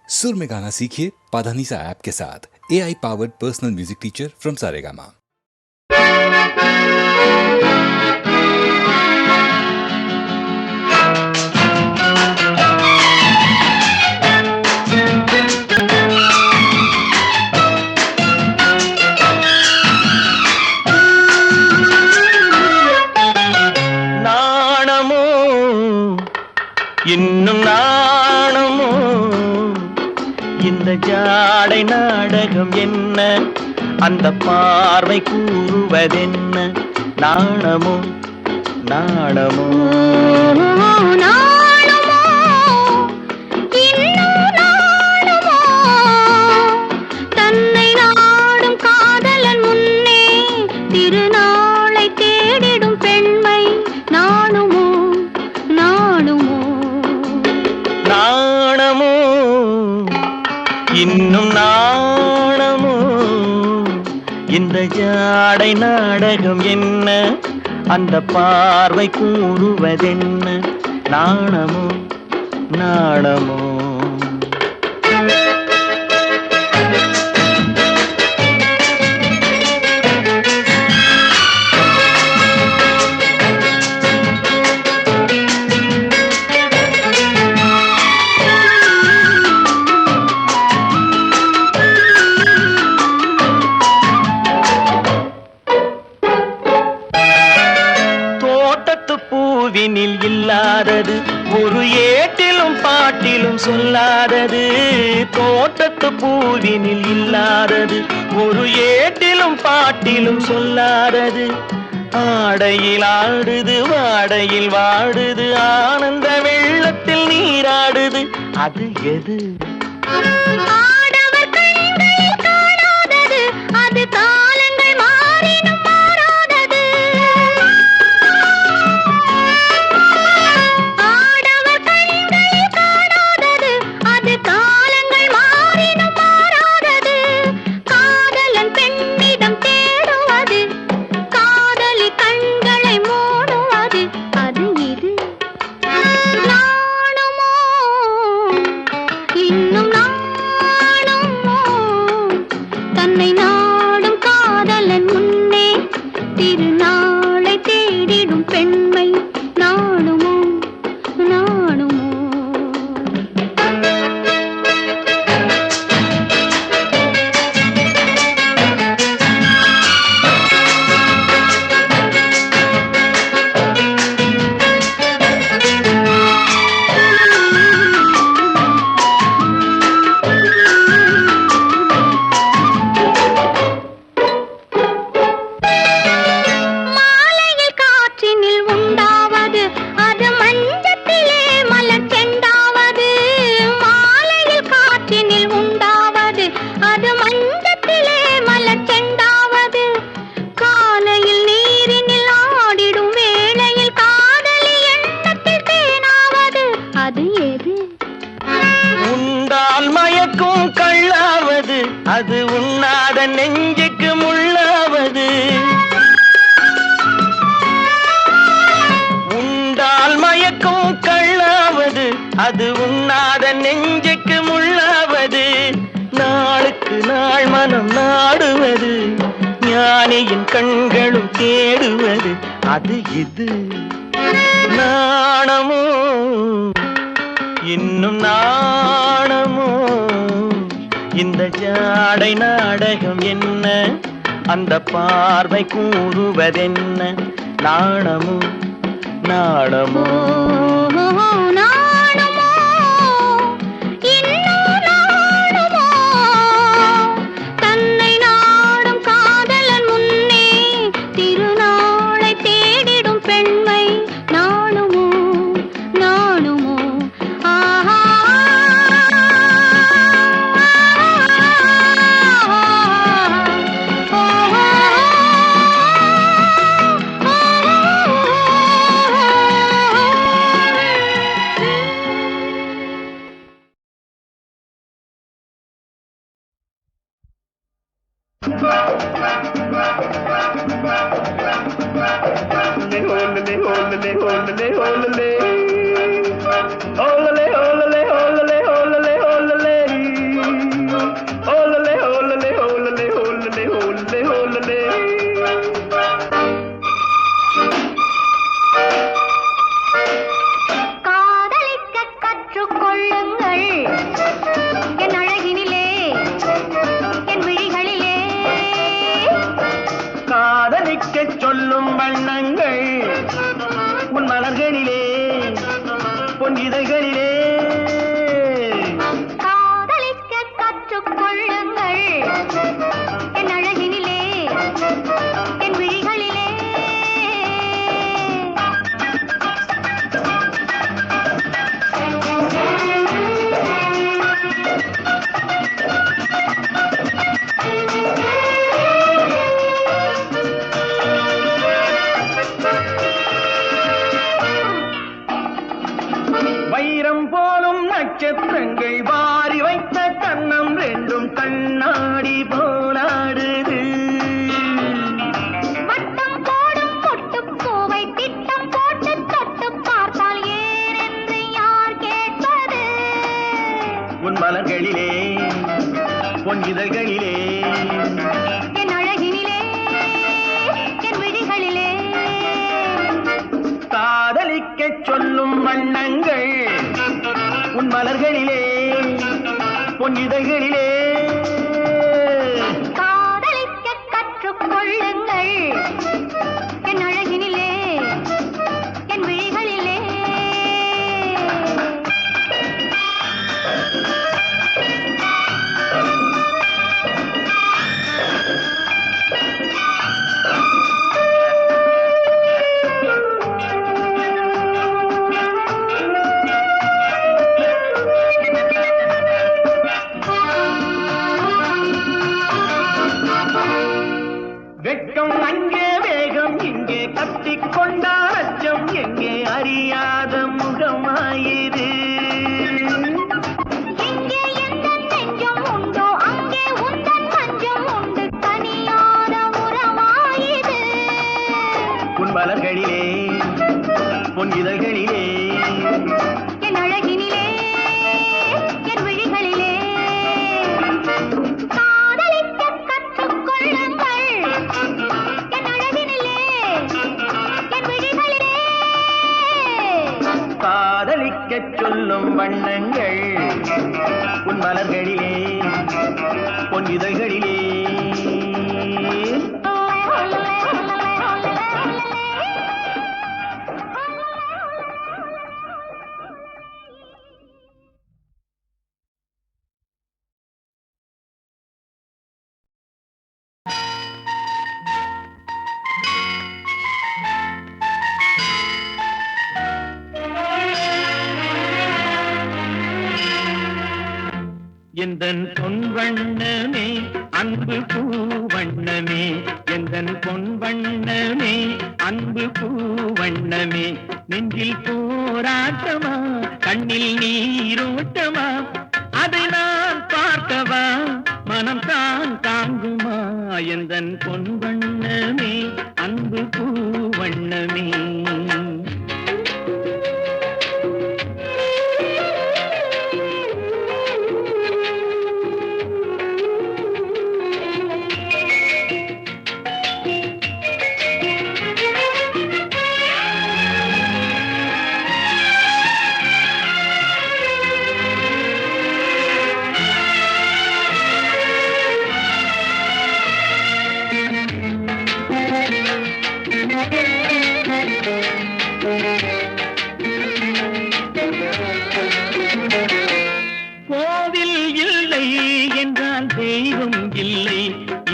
सुर में गाना सीखिए पाधानीसा ऐप के साथ। AI powered personal music teacher from Saregama. நாணமோ இன்னும் நாணமோ இந்த ஜாடை நாடகம் என்ன, அந்த பார்வை கூறுவதென்ன? நாணமோ நாணமோ நாணமோ இன்னும் நாணமோ தன்னை நாடும் காதலன் முன்னே திருநாளை தேடிடும் பெண்மை நாணுமோ நாணுமோ நாணமோ இன்னும் நாணமோ இந்த ஜாடை நாடகம் என்ன, அந்த பார்வை கூறுவதென்ன? நாணமோ நாணமோ பூவினில் இல்லாதது, ஒரு ஏட்டிலும் பாட்டிலும் சொல்லாதது. தோட்டத்து பூவினில் இல்லாதது, ஒரு ஏட்டிலும் பாட்டிலும் சொல்லாதது. ஆடையில் ஆடுது வாடையில் வாடுது, ஆனந்த வெள்ளத்தில் நீராடுது, அது எது? ஆடவர் கண்களில் காணாதது, அது காலங்கள் மாறினும் மாறாதது. ஆடவர் கண்களில் காணாதது, அது காலங்கள் மாறினும் மாறாதது. காதலன் பெண்ணிடம் தேடுவது, காதலி கண்களை மூடுவது, அது இது. நாணுமோ இன்னும் நாணுமோ தன்னை நாடும் காதலன் முன்னே திருநாளை தேடிடும் பெண்மை நாணுமோ நாணுமோ மாலையில் காற்றினில் உண்டாவது, அது மஞ்சத்திலே மலர் செண்டாவது. மாலையில் காற்றினில் உண்டாவது, அது மஞ்சத்திலே மலர் செண்டாவது. காலையில் நீரினில் ஆடிடும் வேளையில் காதலி எண்ணத்தில் தேனாவது, அது எது? உண்டால் மயக்கும் கள்ளாவது, அது உண்ணாத நெஞ்சுக்கு முள்ளாவது. உண்டால் மயக்கும் கள்ளாவது, அது உண்ணாத நெஞ்சுக்கு முள்ளாவது. நாளுக்கு நாள் மனம் நாடுவது, ஞானியின் கண்களும் தேடுவது, அது இது. நாணமோ இன்னும் நாணமோ இந்த ஜாடை நாடகம் என்ன, அந்த பார்வை கூறுவதென்ன? நாணமோ நாணமோ நாணுமோ இன்னும் நாணுமோ தன்னை நாடும் காதலன் முன்னே திருநாளை தேடிடும் பெண்மை நாணுமோ நாணுமோ ஆஹா கண்ணாடி போலாடுது. வட்டம் போடும் பொட்டுப்பூவை திட்டம் போட்டு தொட்டு பார்த்தால் ஏனென்று யார் கேட்பது? உன் மலர்களிலே பொன் இதழ்களிலே என் அழகினிலே என் விழிகளிலே காதலிக்கச் சொல்லும் வண்ணங்கள் உன் மலர்களிலே பொன் இதழ்களிலே காதலிக்க கற்றுக்கொள்ளுங்கள் என் அழகினிலே என் விழிகளிலே. வெட்கம் அங்கே வேகம் இங்கே கத்திக்கொண்டால் அச்சம் எங்கே அறியாத முகமாயிரு. எங்கே எந்த நெஞ்சம் உண்டோ அங்கே உந்தன் மஞ்சம் உண்டு தனியாத உறவாயிது. உன் மலர்களிலே பொன் இதழ்களிலே என் அழகினிலே என் விழிகளிலே காதலிக்க கற்றுக்கொள்ளுங்கள் என் அழகினிலே என் விழிகளிலே. காதலிக்கச் சொல்லும் வண்ணங்கள் உன் மலர்களிலே பொன் இதழ்களிலே எந்தன் பொன் வண்ணமே அன்பு பூவண்ணமே எந்தன் பொன் வண்ணமே அன்பு பூவண்ணமே நெஞ்சில் போராட்டமா கண்ணில் நீரோட்டமா அதை நான் பார்க்கவா மனம் தான் தாங்குமா எந்தன் பொன் வண்ணமே அன்பு பூவண்ணமே. கோவில் இல்லை என்றால் தெய்வம் இல்லை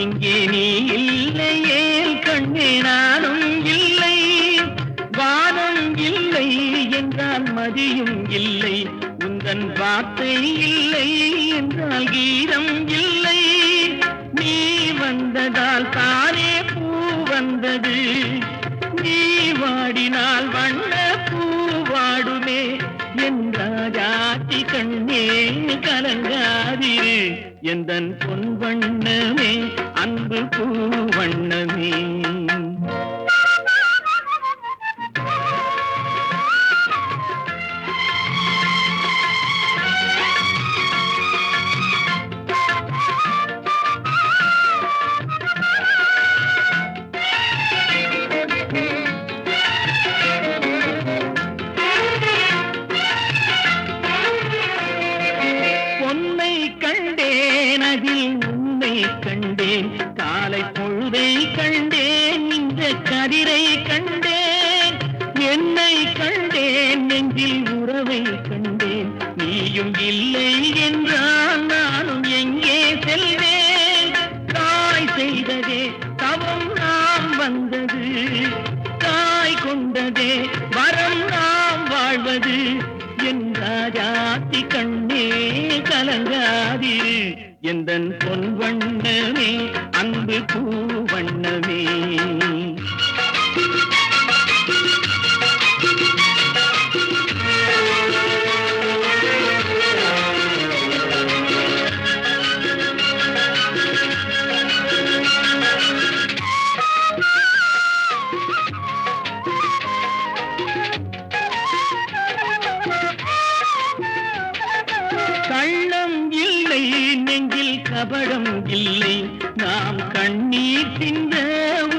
இங்கே நீ இல்லையே கண்ணே நானும் இல்லை. வானம் இல்லை என்றால் மதியும் இல்லை உந்தன் வார்த்தை இல்லை என்றால் கீதம் இல்லை. நீ வந்ததால் தானே பூ வந்தது நீ வாடினால் வண்ண பூ வாடுமே என் ராஜாத்தி கண்ணே கலங்காதிரு எந்தன் பொன் வண்ணமே அன்பு பூ வண்ணமே. பொன்னை கண்டேன் அதில் உன்னை கண்டேன் காலை பொழுதை கண்டேன் இந்த கதிரை கண்டேன் என்னை கண்டேன் நெஞ்சில் உறவை கண்டேன் நீயும் இல்லை என்றால் நானும் எங்கே செல்வேன். தாய் செய்ததே தவம் நாம் வந்தது தாய் கொண்டதே வரம் நாம் வாழ்வது என் ராஜாத்தி கண்ணே கலங்காதிரு எந்தன் பொன் வண்ணமே அன்பு பூ வண்ணமே. கள்ளம் இல்லை நெஞ்சில் கபடம் இல்லை நாம் கண்ணீர் சிந்த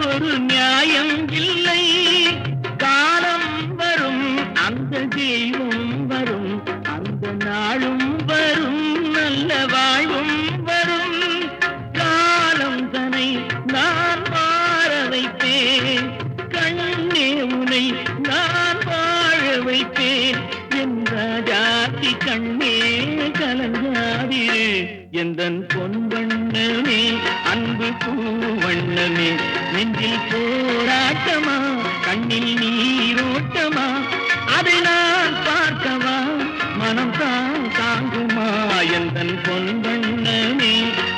ஒரு நியாயம் இல்லை காலம் வரும் அந்த தெய்வம் வரும் அந்த நாளும் வரும் நல்ல வாழ்வும் வரும் காலம் தனை நான் மாற வைப்பேன் கண்ணே உனை நான் வாழ வைப்பேன் என்ற ஜாதி கண்ணே கலங்காதிரு எந்தன் பொன்வண்ணமே அன்பு பூவண்ணமே நெஞ்சில் போராட்டமா கண்ணில் நீரோட்டமா அதை நான் பார்க்கவா மனம் தான் தாங்குமா எந்தன் பொன்வண்ணமே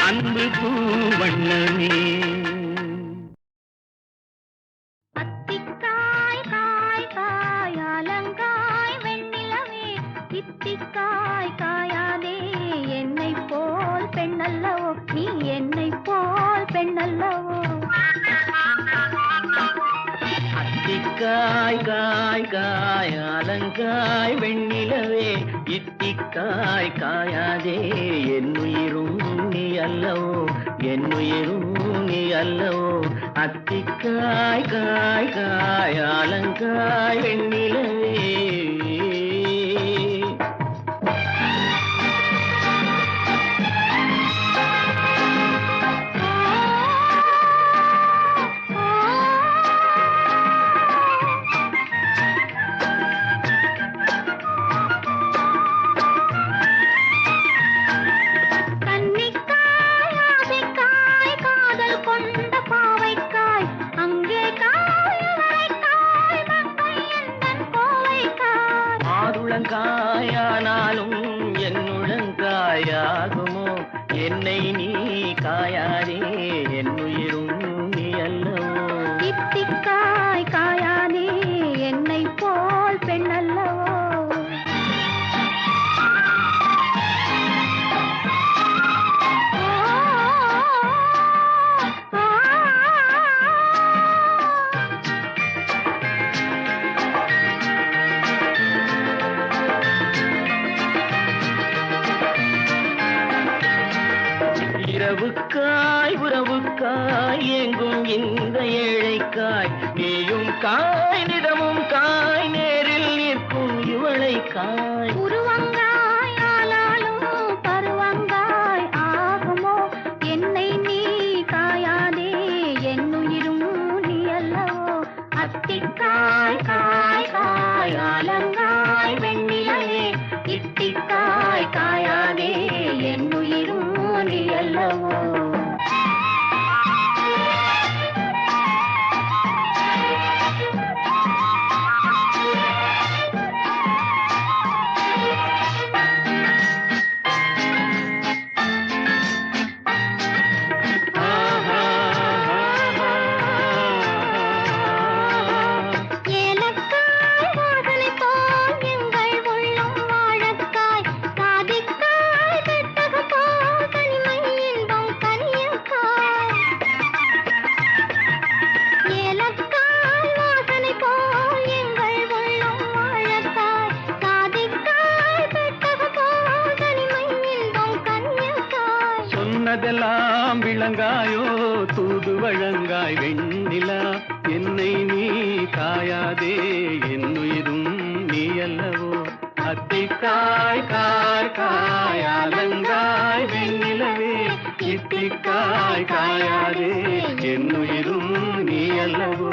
அன்பு பூவண்ணமே அத்திக்காய் காய் காய் அலங்காய் வெண்ணிலவே இத்திக்காய் காயாதே என்னை போல் பெண்ணல்லவோ நீ என்னை போல் பெண்ணல்லவோ அத்திக்காய் காய் காய் அலங்காய் வெண்ணிலவே இத்திக்காய் காயாதே என்னுயிரும் நீ அல்லவோ என்னுயிரும் நீ அல்லவோ அத்திக்காய் காய் காய் அலங்காய் வெண்ணிலவே காயானாலும் என்னுழங்காயாகுமோ என்னை நீ காயாதே என்னுயிரும் நீ அல்லவோ இத்திக்காய் காயாதே என்னை போல் பெண்ணல்லவோ இரவுக்காய் உறவுக்காய் எங்கும் இந்த ஏழைக்காய் நீயும் காய் நிதமும் காய் நேரில் நிற்கும் இவளை காய் உருவங்காய் ஆனாலும் பருவங்காய் ஆகுமோ என்னை நீ காயாதே என்னுயிரும் நீ அல்லவோ அத்திக்காய் காய் காய் அலங்காய் வெண்ணிலவே இத்திக்காய் காயாதே என்னுயிரும் நீ அல்லவோ சொன்னதெல்லாம் விளங்காயோ தூது வழங்காய் வெண்ணிலா என்னை நீ காயாதே என்னுயிரும் நீ அல்லவோ அத்திக்காய் காய் காய் அலங்காய் வெண்ணிலவே இத்திக்காய் காயாதே என்னுயிரும் நீ அல்லவோ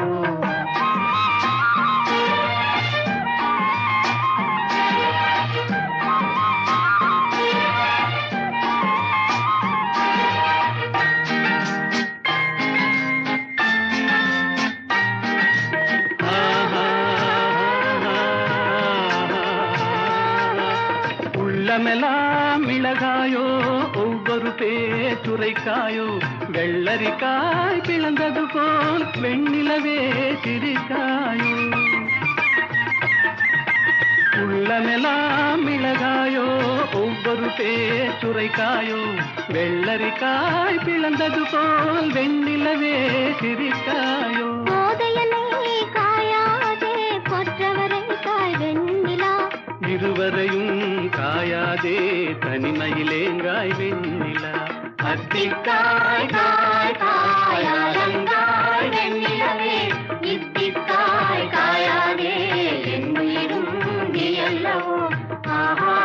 உள்ளமெல்லாம் மிளகாயோ ஒவ்வொரு பேச்சுரைக்காயோ வெள்ளரிக்காய் பிளந்தது போல் வெண்ணிலவே சிரிக்காயோ உள்ளமெல்லாம் மிளகாயோ ஒவ்வொரு பேச்சுரைக்காயோ வெள்ளரிக்காய் பிளந்தது போல் வெண்ணிலவே சிரிக்காயோ கொற்றவரை காய் வெண்ணிலா இருவரையும் காயாதே தெரியுதே தனிமையிலேங்காய் வெண்ணிலா. அத்திக்காய் காய் காய் அலங்காய் வெண்ணிலவே இத்திக்காய் காயாதே என்னுயிரும் நீ அல்லவோ. ஆஹா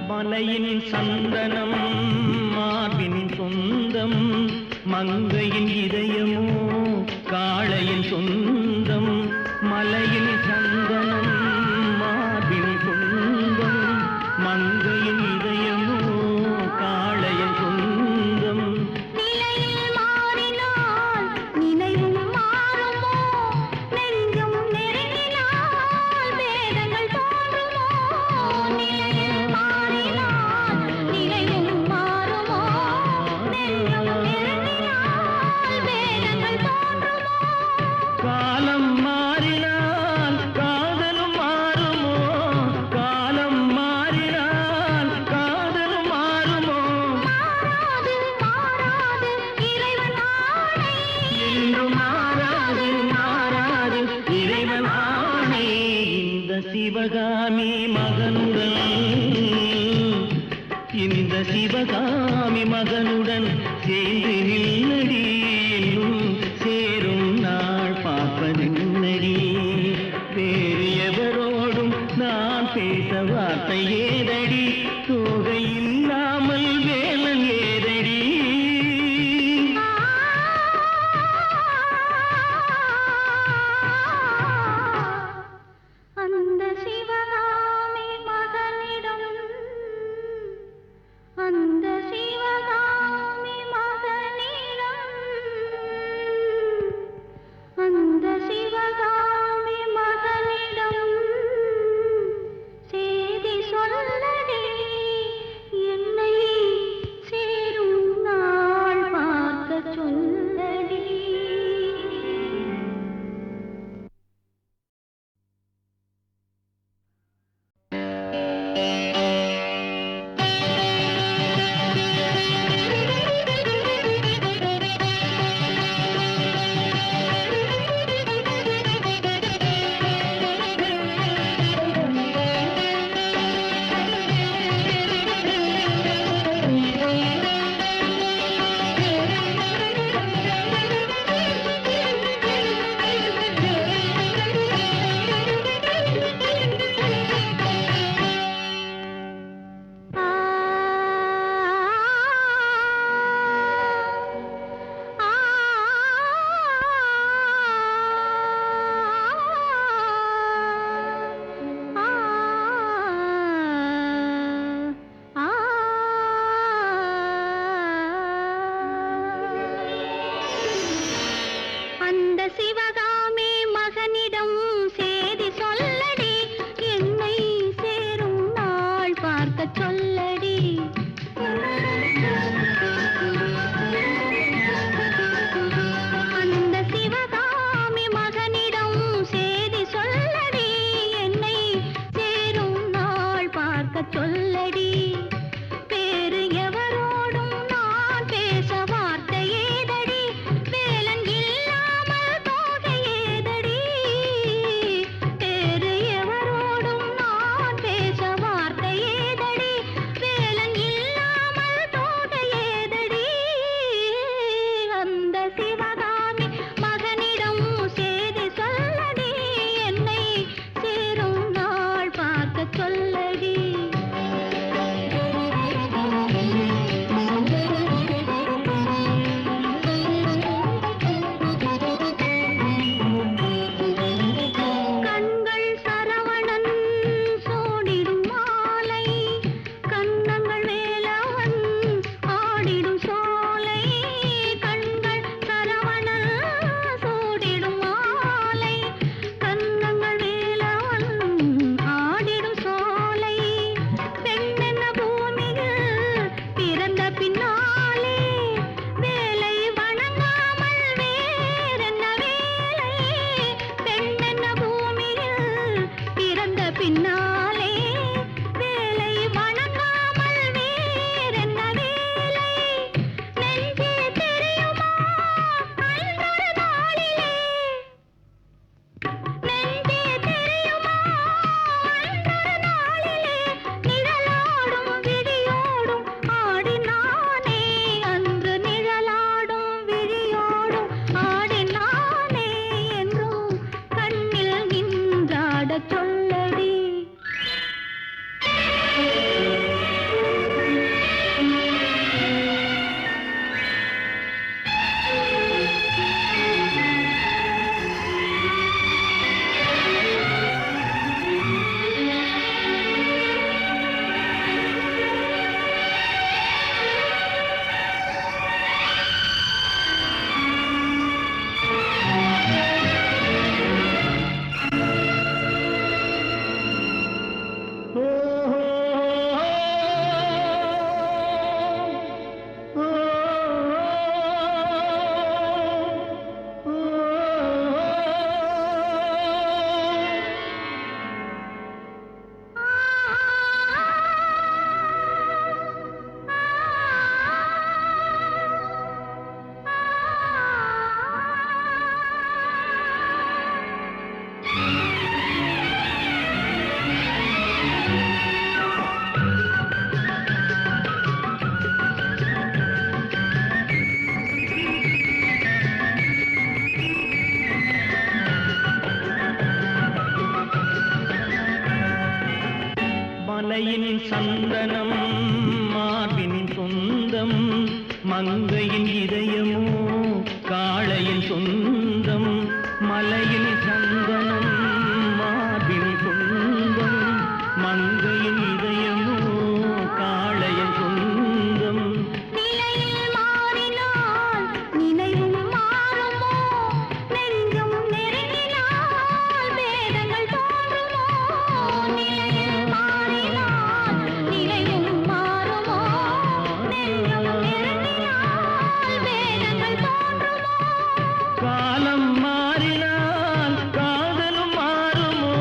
மலையின் சந்தனம் மார்பின் சொந்தம், மங்கையின் இதயமோ காளையின் சொந்தம். மலையின் சந்தனம் மார்பின் சொந்தம், மங்கையின் இதயமோ காளையின் சொந்தம். நிலைய தலையின் சந்தனம் மார்பின் சொந்தம் மங்கையின் இதயமோ காளையின் சொந்தம் மலையின் சந்தனம் மார்பின் சொந்தம் மங்கையின் இதயமோ காளையின் சொந்தம் நிலையில் மாறினால் நினைவும் மாறுமோ நெஞ்சம் நெருங்கினால் வேதங்கள் தோன்றுமோ நிலையில் மாறினால் நினைவும் மாறுமோ நெஞ்சம் நெருங்கினால் வேதங்கள் தோன்றுமோ காலம் மாறினால் காதலும் மாறுமோ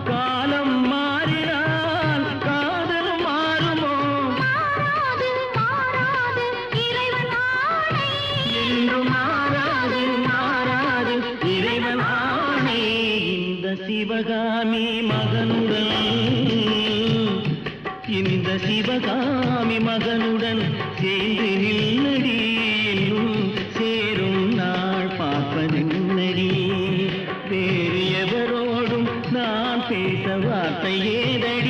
காலம் மாறினால் காதலும் மாறுமோ மாறாது மாறாது இறைவன் ஆணை என்றும் மாறாது மாறாது இறைவன் ஆணை இந்த சிவகாமி மகனுடன் இந்த சிவகாமி மகனுடன் சேர்ந்து நில்லடி இன்னும் சேரும் நாள் பார்ப்பதென்னடி வேறு எவரோடும் நான் பேச வார்த்தை ஏதடி